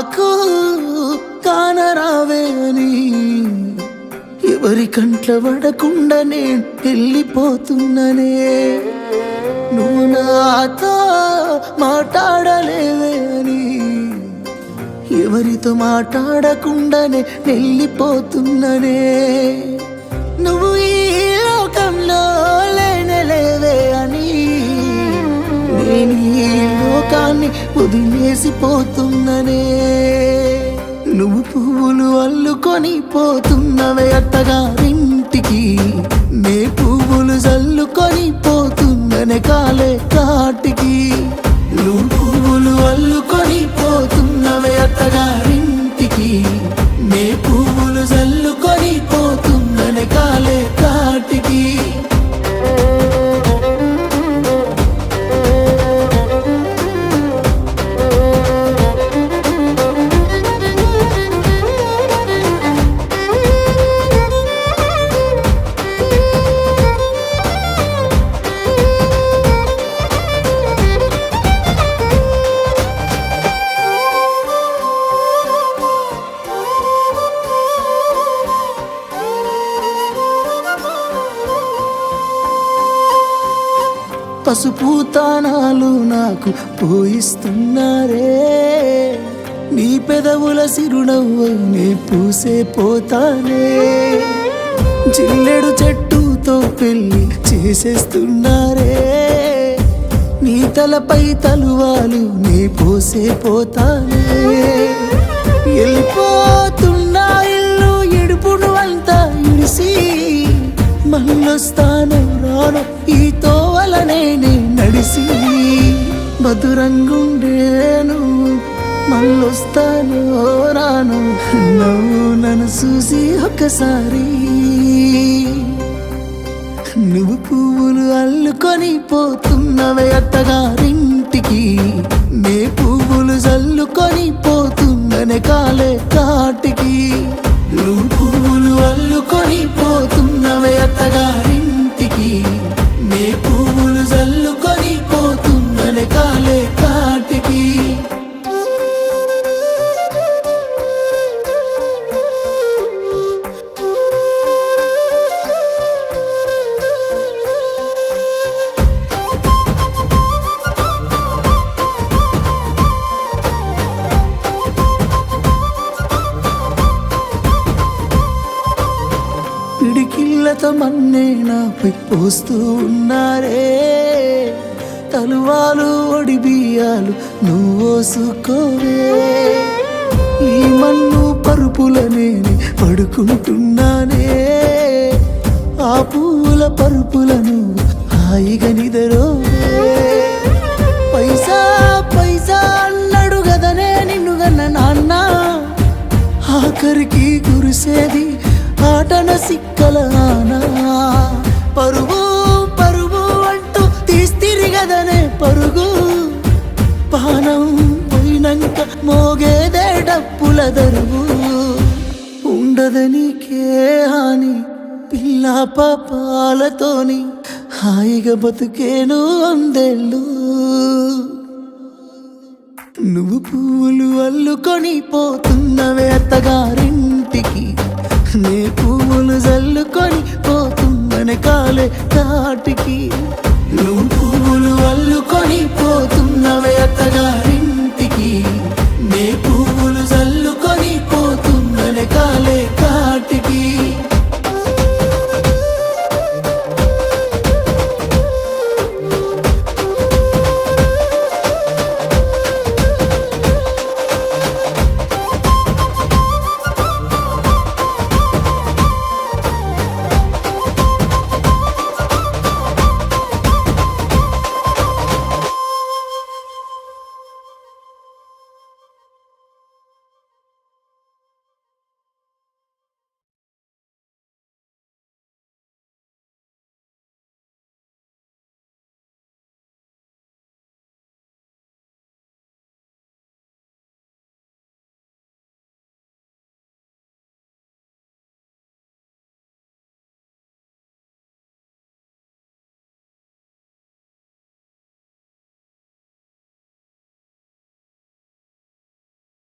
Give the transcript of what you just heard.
నాకు కానరావే అని ఎవరి కంట్ల పడకుండా నేను వెళ్ళిపోతున్ననే నువ్వు నాతో మాట్లాడలేవే అని ఎవరితో మాట్లాడకుండానే వెళ్ళిపోతున్ననే నువ్వు ఈ లోకంలో లేనలేవే అని నేను ఈ లోకాన్ని వదిలేసిపోతున్ననే నువ్వు పువ్వులు అల్లుకొని పోతున్నవే అత్తగారింటికి నే పువ్వులు జల్లుకొని పోతున్ననే కాలే కాటికి నువ్వు పువ్వులు అల్లుకొని పోతున్నవే అత్తగారింటికి నే పువ్వులు జల్లుకొని పోతున్ననే కాలే కాటికి పసుపు తానాలు నాకు పోయిస్తున్నారే నీ పెదవుల సిరునవ్వు నే పూసే పోతానే జిల్లెడు చెట్టుతో పెళ్లి చేసేస్తున్నారే నీ తలపై తలువాలు నే పోసే పోతానే వెళ్ళిపోతున్నా ఇల్లు ఇడుపును అంతా ఇడిసి మళ్ళొస్తాను రాను ఈ తోవలనే నడిసి మధురంగుండేను మళ్ళొస్తాను రాను నువ్వు నన్ను చూసి ఒక్కసారి నువ్వు పువ్వులు అల్లుకొని పోతున్నవే అత్తగారింటికి నే పువ్వులు జల్లుకొని పోతున్ననే కాలే కాటికి నువ్వు పువ్వులు అల్లుకొని పోతున్నవే అత్తగారింటికి నే పువ్వులు జల్లుకొని పోతున్ననే కాలే కాటికి పిడికిళ్ళతో మన్నే నాపై పోస్తూ ఉన్నారే తలువాలు ఒడి బియ్యాలు నువ్వోసుకోవే ఈ మన్ను పరుపులనే పడుకుంటున్నానే ఆ పూల పరుపులను హాయిగా నిదరోవే పైసా పైసా అన్నాడు గదనే నిన్ను గన్న నాన్న ఆఖరికి కురిసేది ఆటన సిక్కలానా పరుగు పరుగు అంటూ తీస్తిరిగదనే పరుగు పానం పోయినంక మోగేదే డప్పుల దరువు ఉండదనికే హాని పిల్ల పాపాలతోని హాయిగా బతుకేను అందేళ్ళు నువ్వు పువ్వులు అల్లుకొని పోతున్నవే అత్తగారింటికి నే పువ్వులు జల్లుకొని పోతున్ననే కాలే కాటికి